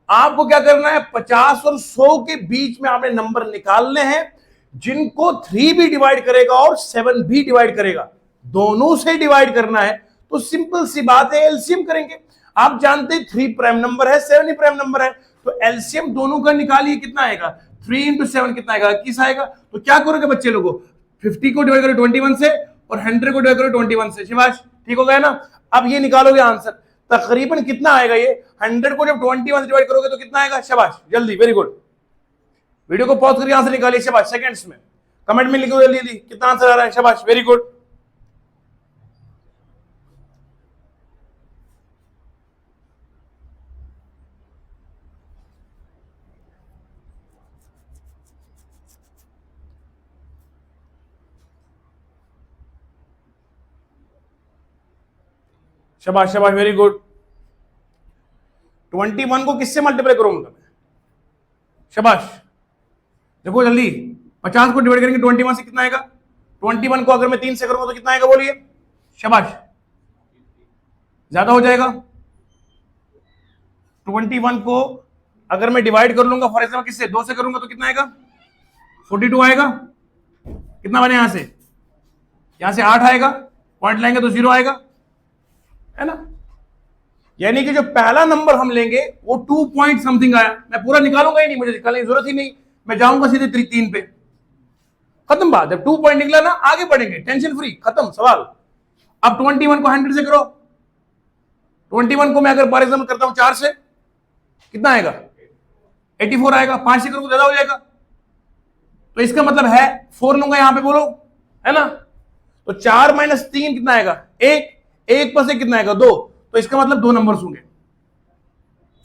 आपको क्या करना है, 50 और 100 के बीच में आपने नंबर निकालने हैं जिनको 3 भी डिवाइड करेगा और 7 भी डिवाइड करेगा, दोनों से डिवाइड करना है। तो सिंपल सी बात है, एलसीएम करेंगे। आप जानते हैं 3 प्राइम नंबर है, 7 ही प्राइम नंबर है, तो एलसीएम दोनों का निकालिए, कितना आएगा, 3 into 7 कितना आएगा, 21 आएगा। तो क्या करोगे बच्चे लोगों, 50 को डिवाइड करो 21 से और 100 को डिवाइड करो 21 से, शिवाश ठीक हो गया ना। अब ये निकालोगे आंसर, तकरीबन कितना आएगा ये, 100 को जब 21 से डिवाइड करोगे तो कितना आएगा, शाबाश जल्दी, वेरी गुड। वीडियो को पॉज करके आंसर निकालिए, शाबाश, सेकंड्स में कमेंट में लिखो जल्दी कितना आंसर आ रहा है, शाबाश, वेरी गुड। शाबाश शाबाश, वेरी गुड। 21 को किससे मल्टीप्लाई करूंगा मैं, शाबाश, देखो जल्दी, 50 को डिवाइड करेंगे 21 से कितना आएगा? 21 को अगर मैं 3 से करूंगा तो कितना आएगा बोलिए? शाबाश, ज्यादा हो जाएगा। 21 को अगर मैं डिवाइड कर लूंगा फॉर एग्जाम्पल किससे? 2 से करूंगा तो कितना आएगा? 42 आएगा। कितना बने यहां से? यहां से 8 आएगा, पॉइंट लाएंगे तो 0 आएगा, है ना? यानी कि जो पहला नंबर हम लेंगे वो 2 पॉइंट समथिंग आया, मैं पूरा निकालूंगा ही नहीं, मुझे निकालने की जरूरत ही नहीं, मैं जाऊंगा सीधे 3 पे, खत्म बात। जब 2 पॉइंट निकला ना आगे बढ़ेंगे, टेंशन फ्री, खत्म सवाल। अब 21 को 100 से करो। 21 को मैं अगर फॉर एग्जाम्पल करता हूं 4 से, कितना आएगा? 84 आएगा। 5 से करूंगा ज्यादा हो जाएगा, तो इसका मतलब है 4 लूंगा यहां पे, बोलो, है ना? तो 4 - 3 कितना आएगा? 1। 1 पर से कितना आएगा? 2। तो इसका मतलब 2 नंबर्स होंगे।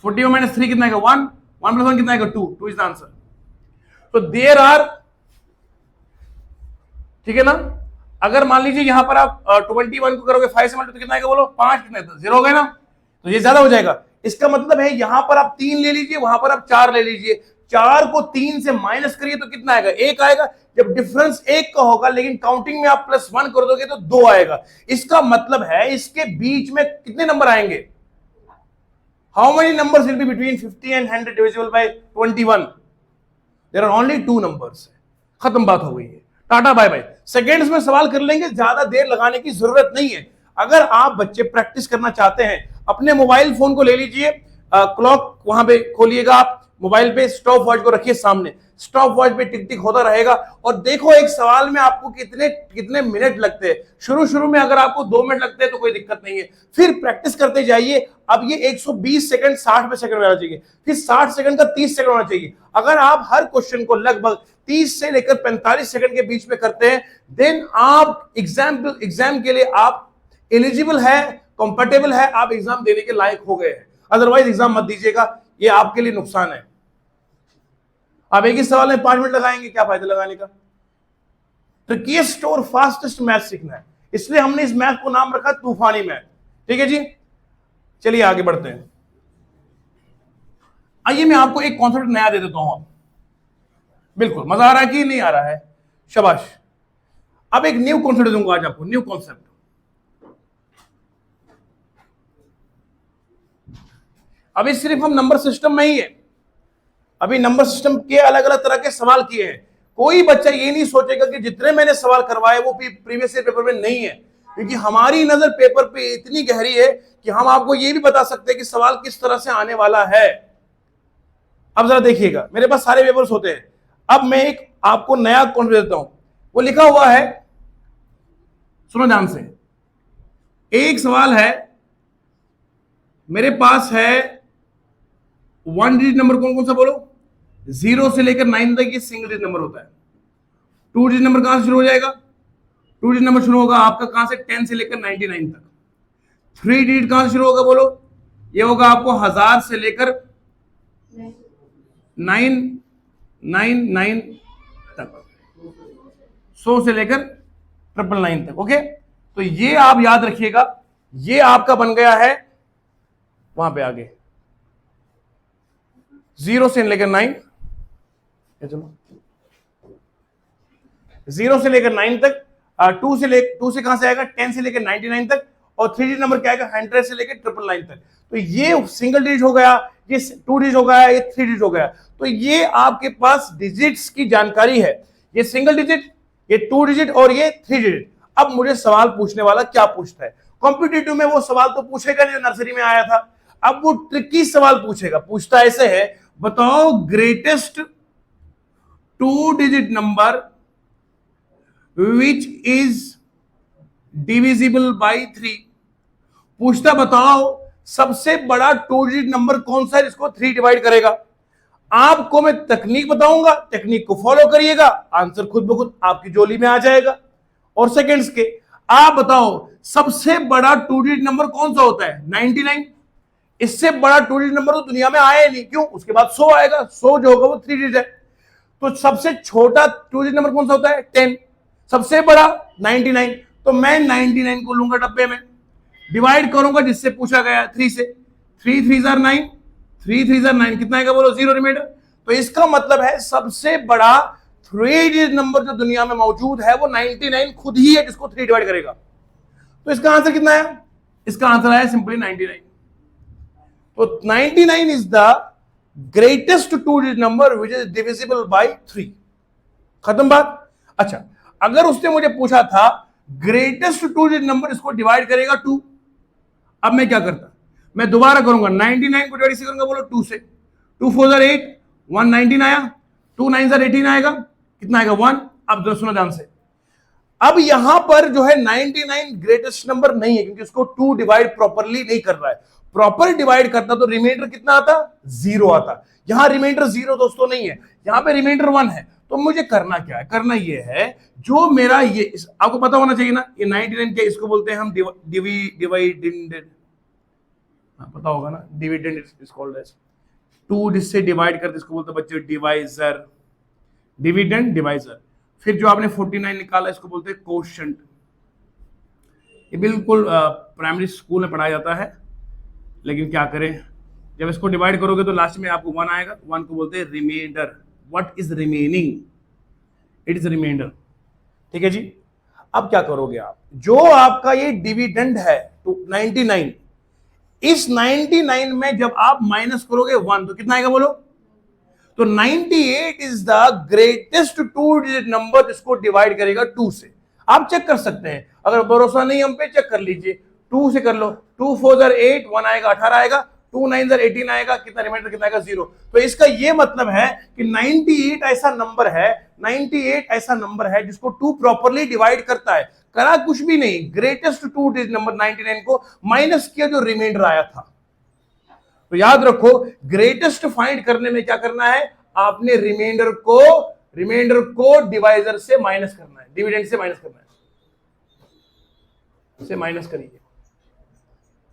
41 - 3 कितना आएगा? 1। 1 + 1 कितना आएगा? 2। 2 इज द आंसर। तो देयर आर, ठीक है ना? अगर मान लीजिए यहां पर आप 21 को करोगे 5 से मल्टीप्लाई तो कितना आएगा बोलो? 5। कितना है? 0 हो गया ना? तो ये ज्यादा हो जाएगा। इसका मतलब है यहां पर आप 3 ले लीजिए, वहां पर आप 4 ले लीजिए। 4 को 3 से माइनस करिए तो कितना आएगा? 1 आएगा। जब डिफरेंस 1 का होगा लेकिन काउंटिंग में आप +1 कर दोगे तो 2 आएगा। इसका मतलब है इसके बीच में कितने नंबर आएंगे? How many numbers will be between 50 and 100 divisible by 21? There are only 2 numbers. खत्म बात हो गई है, टाटा बाय बाय। सेकेंड्स में सवाल कर लेंगे, ज्यादा देर लगाने की जरूरत नहीं है। अगर आप बच्चे प्रैक्टिस करना चाहते हैं, अपने मोबाइल फोन को ले लीजिए, क्लॉक वहां पे खोलिएगा, आप मोबाइल पे स्टॉप वॉच को रखिए सामने, स्टॉप वॉच पे टिक टिक होता रहेगा और देखो एक सवाल में आपको कितने कितने मिनट लगते हैं। शुरू में अगर आपको 2 मिनट लगते हैं तो कोई दिक्कत नहीं है, फिर प्रैक्टिस करते जाइए। अब ये 120 सेकंड 60 सेकंड होना चाहिए, फिर 60 सेकंड का 30 सेकंड होना चाहिए। अगर आप हर क्वेश्चन को लगभग 30 से लेकर 45 सेकंड के बीच में करते हैं, देन आप एग्जाम के लिए आप एलिजिबल है, कंफर्टेबल है, आप एग्जाम देने के लायक हो गए हैं। अदरवाइज एग्जाम मत दीजिएगा, ये आपके लिए नुकसान है। आप एक ही सवाल में 5 मिनट लगाएंगे, क्या फायदा लगाने का? ट्रिकीएस्ट और फास्टेस्ट मैथ सीखना है, इसलिए हमने इस मैथ को नाम रखा तूफानी मैथ। ठीक है जी, चलिए आगे बढ़ते हैं। आइए मैं आपको एक कॉन्सेप्ट नया दे देता हूं। बिल्कुल मजा आ रहा है कि नहीं आ रहा है? शाबाश। अब एक न्यू कॉन्सेप्ट दूंगा आज आपको, न्यू कॉन्सेप्ट। अभी सिर्फ हम नंबर सिस्टम में ही है, अभी नंबर सिस्टम के अलग अलग तरह के सवाल किए हैं। कोई बच्चा ये नहीं सोचेगा कि जितने मैंने सवाल करवाए वो प्रीवियस ईयर पेपर में नहीं है, क्योंकि हमारी नजर पेपर पे इतनी गहरी है कि हम आपको ये भी बता सकते हैं कि सवाल किस तरह से आने वाला है। अब जरा देखिएगा, मेरे पास सारे पेपर्स होते हैं। अब मैं एक आपको नया कॉन्सेप्ट देता हूं, वो लिखा हुआ है, सुनो ध्यान से। एक सवाल है, मेरे पास है 1 डिजिट नंबर, कौन कौन सा बोलो? 0 से लेकर 9 तक ये सिंगल डिजिट नंबर होता है। 2 डिजिट नंबर कहां से शुरू हो जाएगा? 2 डिजिट नंबर शुरू होगा आपका कहां से? 10 से लेकर 99 तक। 3 डिजिट कहां से शुरू होगा बोलो? ये होगा आपको 1000 से लेकर 999 तक, 100 से लेकर 999 तक। ओके, तो ये आप याद रखिएगा, ये आपका बन गया है वहां पे आगे 0 से लेकर 9, चलो 0 से लेकर 9 तक, 2 से कहां से आएगा? 10 से लेकर 99 तक, और 3 डिजिट नंबर क्या आएगा? 100 से लेकर 999 तक। तो ये सिंगल डिजिट हो गया, ये 2 डिजिट हो गया, ये 3 डिजिट हो गया। तो ये आपके पास डिजिट्स की जानकारी है, ये सिंगल डिजिट, ये 2 डिजिट और ये 3 डिजिट। अब मुझे सवाल पूछने वाला क्या पूछता है? कॉम्पिटिटिव में वो सवाल तो पूछेगा नहीं जो नर्सरी में आया था, अब वो ट्रिकी सवाल पूछेगा। पूछता ऐसे है, बताओ greatest 2 digit number which is divisible by 3। पूछता बताओ सबसे बड़ा 2 डिजिट नंबर कौन सा है जिसको 3 डिवाइड करेगा। आपको मैं तकनीक बताऊंगा, टेक्निक को फॉलो करिएगा, आंसर खुद ब खुद आपकी झोली में आ जाएगा। और सेकंड्स के, आप बताओ सबसे बड़ा 2 डिजिट नंबर कौन सा होता है? 99। इससे बड़ा 2 डिजिट नंबर तो दुनिया में आया ही नहीं, क्यों? उसके बाद 100 आएगा, 100 जो होगा वो 3 डिजिट है। तो सबसे छोटा 2 डिजिट नंबर कौन सा होता है? 10। सबसे बड़ा 99, तो मैं 99 को लूंगा डब्बे में, डिवाइड करूंगा जिससे पूछा गया 3 से। 3 3 9, 3 3 9, कितना आएगा बोलो? 0 रिमाइंडर। तो इसका मतलब है सबसे बड़ा 3 डिजिट नंबर जो दुनिया में मौजूद है वो 99 खुद ही है जिसको 3 डिवाइड करेगा। तो इसका आंसर कितना है? इसका आंसर है सिंपली 99। तो 99 is the greatest 2 digit number which is divisible by 3। खत्म बात। अच्छा, अगर उसने मुझे पूछा था ग्रेटेस्ट 2 डिजिट नंबर इसको डिवाइड करेगा 2, अब मैं क्या करता? मैं दोबारा करूंगा, 99 को डिवाइड से करूंगा, बोलो 2 से। 2 4 जार 8, 119 आया, 2 9 जार 18 आएगा, कितना आएगा? 1। अब सुनो ध्यान से, अब यहां पर जो है 99 ग्रेटेस्ट नंबर नहीं है क्योंकि उसको 2 डिवाइड प्रॉपरली नहीं कर रहा है। प्रॉपर डिवाइड करता तो रिमाइंडर कितना आता? 0 आता। यहां रिमाइंडर 0 दोस्तों नहीं है, यहां पे रिमाइंडर 1 है। तो मुझे करना क्या है? करना ये है, जो मेरा ये आपको पता होना चाहिए ना, ये 99 क्या इसको बोलते हैं हम? डिवाइडेंड। पता होगा ना, डिविडेंड इज कॉल्ड एज। 2 जिससे डिवाइड करते इसको बोलते हैं बच्चे डिवाइजर, डिविडेंड डिवाइजर। फिर जो आपने 49 निकाला इसको बोलते हैं कोशेंट। ये बिल्कुल प्राइमरी स्कूल में पढ़ाया जाता है, लेकिन क्या करें, जब इसको डिवाइड करोगे तो लास्ट में आपको 1 आएगा। 1 को बोलते हैं remainder. What is remaining? It is remainder. ठीक है जी। अब क्या करोगे आप? जो आपका ये डिविडेंड है 99, इस 99 में जब आप माइनस करोगे 1 तो कितना आएगा बोलो? तो 98 is the greatest 2 digit number जिसको डिवाइड करेगा 2 से। आप चेक कर सकते हैं, अगर भरोसा नहीं हम पे चेक कर लीजिए, 2 से कर लो। 2 4 जार 8, 1 आएगा 18 आएगा, 2 9 जार 18 आएगा, कितना रिमाइंडर कितना आएगा? 0। तो इसका ये मतलब है कि 98 ऐसा नंबर है, 98 ऐसा नंबर है जिसको 2 प्रॉपरली डिवाइड करता है। करा कुछ भी नहीं, ग्रेटेस्ट 2 डिजिट नंबर 99 को माइनस किया जो रिमाइंडर आया था। तो याद रखो, ग्रेटेस्ट फाइंड करने में क्या करना है? आपने रिमाइंडर को डिवाइजर से माइनस करना है, डिविडेंड से माइनस करना है। से माइनस करिए,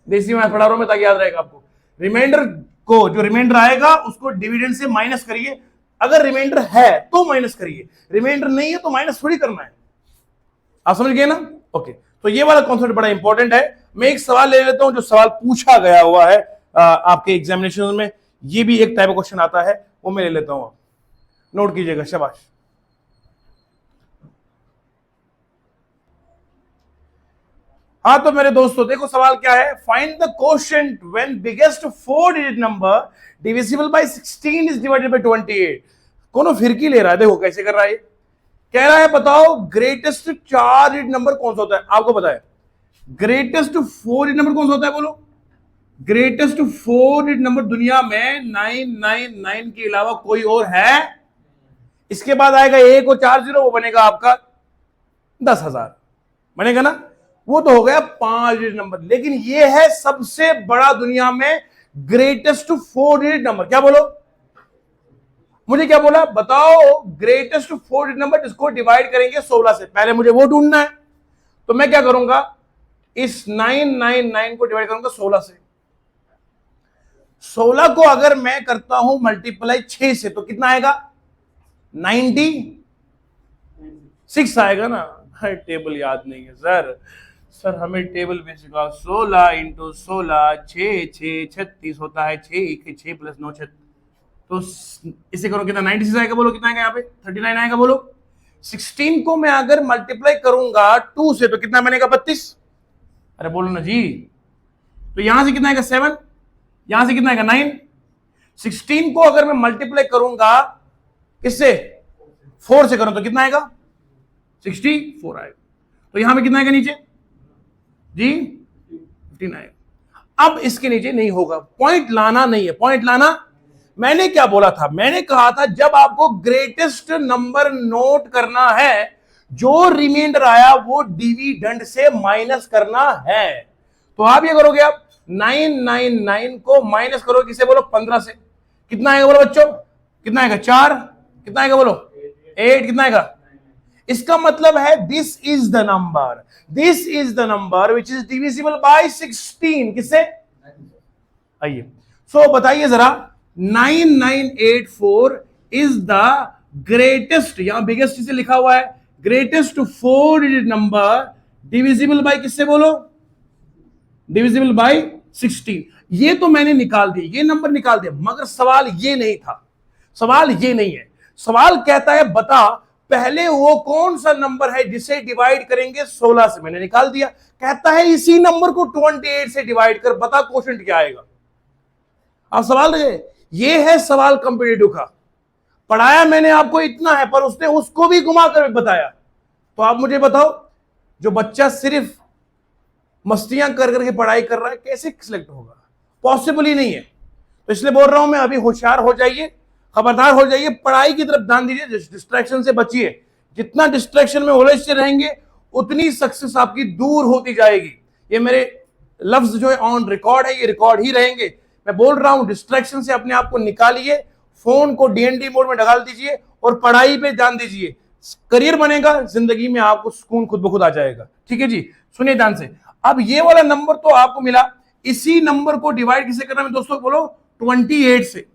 देसी में पढ़ा रहा हूं मैं ताकि याद रहेगा आपको। रिमाइंडर को, जो रिमाइंडर आएगा उसको डिविडेंड से माइनस करिए। अगर रिमाइंडर है तो माइनस करिए, रिमाइंडर नहीं है तो माइनस थोड़ी करना है। आप समझ गए ना? ओके, तो ये वाला कॉन्सेप्ट बड़ा इंपॉर्टेंट है। मैं एक सवाल ले लेता हूं जो सवाल पूछा गया हुआ है आपके एग्जामिनेशन में। ये भी एक टाइप का क्वेश्चन आता है, वो मैं ले लेता हूं, नोट कीजिएगा। शाबाश। हाँ तो मेरे दोस्तों देखो सवाल क्या है, find the quotient when biggest 4 digit number divisible by 16 is divided by 28। कौन फिरकी ले रहा है? देखो कैसे कर रहा है। कह रहा है बताओ ग्रेटेस्ट 4 डिजिट नंबर कौन सा होता है? आपको पता है ग्रेटेस्ट 4 डिजिट नंबर कौन सा होता है? बोलो। ग्रेटेस्ट 4 डिजिट नंबर दुनिया में 999 के अलावा कोई और है? इसके बाद आएगा 1 और 4 0, वो बनेगा आपका 10,000 बनेगा ना, वो तो हो गया 5 डिजिट नंबर। लेकिन ये है सबसे बड़ा दुनिया में ग्रेटेस्ट 4 डिजिट नंबर। क्या बोलो? मुझे क्या बोला? बताओ ग्रेटेस्ट 4 डिजिट नंबर जिसको डिवाइड करेंगे 16 से। पहले मुझे वो ढूंढना है, तो मैं क्या करूंगा, इस 999 को डिवाइड करूंगा 16 से। 16 को अगर मैं करता हूं मल्टीप्लाई 6 से तो कितना आएगा? 96 आएगा ना। टेबल याद नहीं है सर हमें टेबल में सिखा। 16 इंटू 16 6 6 36 होता है। 6 6 प्लस 9 6, तो इसे करो कितना? 96 आएगा। बोलो कितना आएगा? यहाँ पे 39 आएगा। बोलो 16 को मैं अगर मल्टीप्लाई करूंगा 2 से तो कितना बनेगा? 32। अरे बोलो ना जी। तो यहां से कितना आएगा? 7। यहां से कितना आएगा? 9। 16 को अगर मैं मल्टीप्लाई करूंगा किससे? 4 से करूं तो कितना आएगा? 64 आएगा। तो यहां पे कितना आएगा नीचे जी? 15 आएगा। अब इसके नीचे नहीं होगा, पॉइंट लाना नहीं है। पॉइंट लाना, मैंने क्या बोला था? मैंने कहा था जब आपको ग्रेटेस्ट नंबर नोट करना है, जो रिमाइंडर आया वो डिविडेंड से माइनस करना है। तो आप ये करोगे, आप 999 को माइनस करो किसे? बोलो 15 से। कितना आएगा बोलो बच्चों? कितना आएगा? 4। कितना आएगा बोलो? 8। कितना आएगा? इसका मतलब है this is the number which is divisible by 16। किससे? आइए सो बताइए जरा, 9984 इज द ग्रेटेस्ट, यहां बिगेस्ट से लिखा हुआ है, greatest 4 digit number divisible by किससे? बोलो डिविजिबल बाय 16। ये तो मैंने निकाल दिया, ये नंबर निकाल दिया, मगर सवाल ये नहीं था। सवाल ये नहीं है। सवाल कहता है बता पहले वो कौन सा नंबर है जिसे डिवाइड करेंगे 16 से, मैंने निकाल दिया। कहता है इसी नंबर को 28 से डिवाइड कर, बता क्वोशंट क्या आएगा। आप सवाल रहे, ये है सवाल कॉम्पिटिटिव का। पढ़ाया मैंने आपको इतना है, पर उसने उसको भी घुमा कर बताया। तो आप मुझे बताओ, जो बच्चा सिर्फ मस्तियां कर करके पढ़ाई कर रहा है, कैसे सिलेक्ट होगा? पॉसिबल ही नहीं है। तो इसलिए बोल रहा हूं मैं, अभी होशियार हो जाइए, खबरदार हो जाइए, पढ़ाई की तरफ ध्यान दीजिए, डिस्ट्रैक्शन से बचिए। जितना डिस्ट्रैक्शन में उलझ से रहेंगे, उतनी सक्सेस आपकी दूर होती जाएगी। ये मेरे लफ्ज जो है ऑन रिकॉर्ड है, ये रिकॉर्ड ही रहेंगे। मैं बोल रहा हूं, डिस्ट्रैक्शन से अपने आप को निकालिए, फोन को डीएनडी मोड में डाल दीजिए और पढ़ाई पे ध्यान दीजिए। करियर बनेगा, जिंदगी में आपको सुकून खुद ब खुद आ जाएगा। ठीक है जी, सुनिए ध्यान से। अब ये वाला नंबर तो आपको मिला, इसी नंबर को डिवाइड किसे करना है दोस्तों? बोलो 28 से।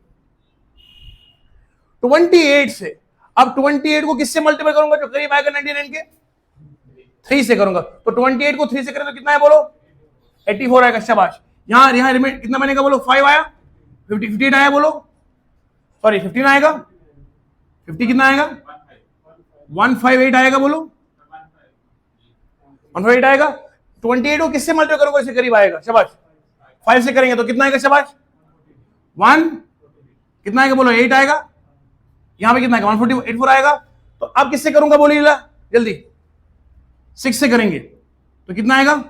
28 से। अब 28 को किससे मल्टीप्लाई करूंगा जो करीब आएगा 99 के? 3 से करूंगा। तो 28 को 3 से करें तो कितना है बोलो? 84 आएगा। शाबाश। यहां यहां रिमेंड कितना बनेगा बोलो? 5 आया। 58 आया बोलो, सॉरी 15 आएगा। 50 कितना आएगा? 158 आएगा बोलो, 158 आएगा। 28 को किससे मल्टीप्लाई करोगे इससे करीब आएगा? शाबाश। 5 से करेंगे तो कितना आएगा? शाबाश। 1 कितना आएगा बोलो? 8 आएगा। यहां पे कितना आएगा? 144 आएगा। तो अब किससे करूंगा बोलिए जल्दी? 6 से करेंगे तो कितना आएगा?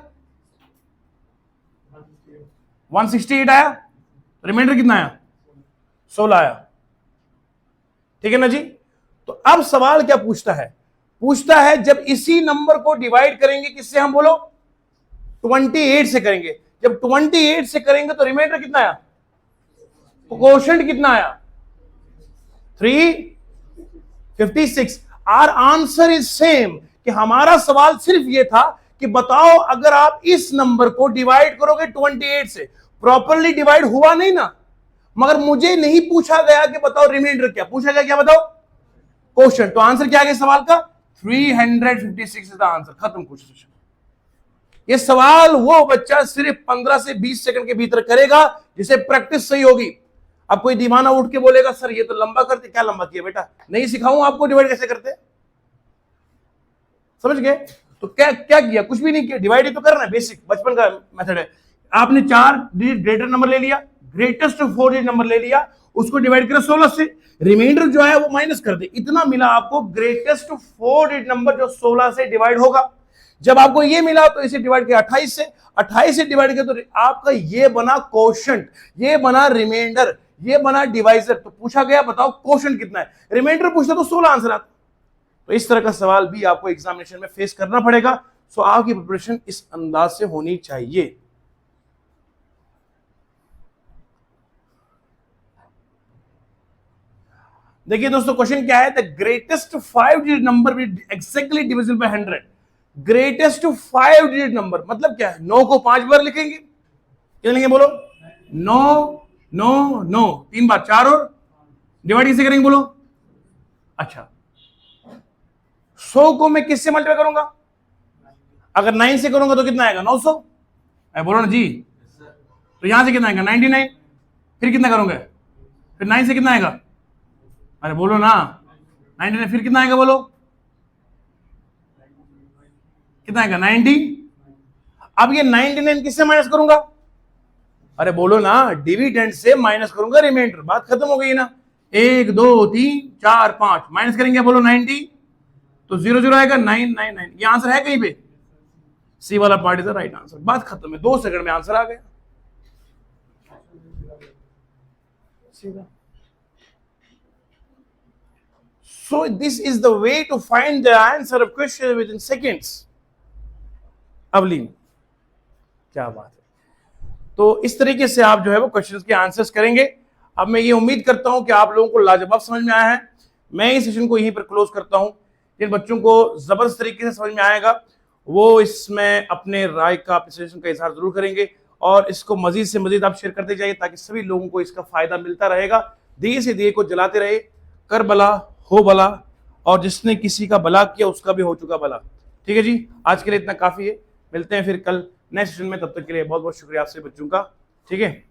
168 आया। रिमाइंडर कितना आया? 16 आया। ठीक है ना जी। तो अब सवाल क्या पूछता है? पूछता है जब इसी नंबर को डिवाइड करेंगे किससे? हम बोलो 28 से करेंगे। जब 28 से करेंगे तो रिमाइंडर कितना आया? क्वोशंट कितना आया? 356। Our answer is same. कि हमारा सवाल सिर्फ ये था कि बताओ अगर आप इस नंबर को डिवाइड करोगे 28 से, प्रॉपरली डिवाइड हुआ नहीं ना, मगर मुझे नहीं पूछा गया कि बताओ रिमाइंडर क्या, पूछा गया क्या? बताओ क्वेश्चन। तो आंसर क्या है सवाल का? 356 इज द आंसर। खत्म क्वेश्चन। ये सवाल वो बच्चा सिर्फ 15 से 20 सेकंड के भीतर करेगा जिसे प्रैक्टिस सही होगी। अब कोई दीवाना उठ के बोलेगा सर ये तो लंबा करते, क्या लंबा किया बेटा? नहीं सिखाऊं आपको डिवाइड कैसे करते, समझ गए? तो क्या क्या किया? कुछ भी नहीं किया, डिवाइड ही तो करना है, बेसिक बचपन का मेथड है। आपने 4 डिजिट ग्रेटर नंबर ले लिया, ग्रेटेस्ट 4 डिजिट नंबर ले लिया, उसको डिवाइड करा 16 से, रिमाइंडर जो है वो माइनस कर दे। इतना मिला आपको ग्रेटेस्ट 4 डिजिट नंबर जो 16 से डिवाइड होगा। जब आपको ये मिला तो इसे डिवाइड किया 28 से, 28 से डिवाइड किया तो आपका ये बना क्वोशंट, ये बना रिमाइंडर, ये बना डिवाइजर। तो पूछा गया बताओ क्वोशंट कितना है, रिमाइंडर पूछता तो 16 आंसर आता। तो इस तरह का सवाल भी आपको एग्जामिनेशन में फेस करना पड़ेगा। सो आपकी प्रिपरेशन इस अंदाज से होनी चाहिए। देखिए दोस्तों क्वेश्चन क्या है? The greatest 5 digit number will exactly divisible by 100। Greatest 5 digit number मतलब क्या है? 9 को 5 बार लिखेंगे, क्या लिखेंगे बोलो? 9 9 9 3 बार, 4 और डिवाइड किससे करेंगे बोलो? अच्छा 100 को मैं किससे मल्टीप्लाई करूंगा? अगर 9 से करूंगा तो कितना आएगा? 900। बोलो ना जी। तो यहां से कितना आएगा? 99। फिर कितना करूंगा? फिर 9 से कितना आएगा? अरे बोलो ना, 99। फिर कितना आएगा बोलो? कितना आएगा? 90। अब ये 99 किससे माइनस करूंगा? अरे बोलो ना, डिविडेंड से माइनस करूंगा रिमाइंडर। बात खत्म हो गई ना। 1 2 3 4 5 माइनस करेंगे बोलो 90, तो 0 0 आएगा 999। ये आंसर है कहीं पे? सी वाला part is the right answer. बात खत्म है, 2 सेकंड में आंसर आ गया। So this is the way to find the answer of question within seconds. अवलीन, क्या बात है। तो इस तरीके से आप जो है वो क्वेश्चंस के आंसर्स करेंगे। अब मैं ये उम्मीद करता हूं कि आप लोगों को लाजवाब समझ में आया है। मैं इस सेशन को यहीं पर क्लोज करता हूं। जिन बच्चों को जबरदस्त तरीके से समझ में आएगा वो इसमें अपने राय का, अप्रिसिएशन का इजहार जरूर करेंगे और इसको मजीद से मजीद आप शेयर करते जाइए ताकि सभी लोगों को इसका फायदा मिलता रहेगा। दिए से दिए को जलाते रहे, कर भला हो भला, और जिसने किसी का भला किया उसका भी हो चुका भला। ठीक है जी, आज के लिए इतना काफी है। मिलते हैं फिर कल नेक्स्ट सेशन में, तब तक के लिए बहुत बहुत शुक्रिया आप सभी बच्चों का। ठीक है।